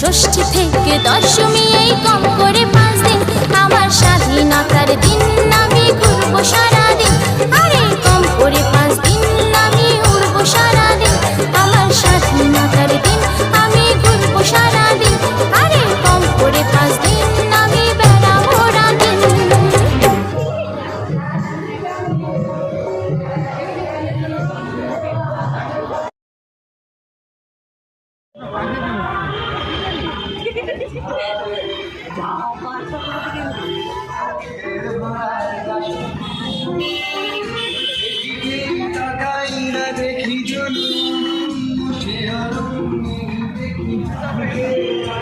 ষষ্ঠী থেকে দশমী এই কম করে 5 দিন আমার স্বাধীনতার দিন আমি ঘুরবো সারাদিন আরে কম করে 5 দিন আমি ঘুরবো সারাদিন আমার স্বাধীনতার দিন আমি ঘুরবো সারাদিন আরে কম করে 5 দিন আমি বেড়াবো রাদিন যাও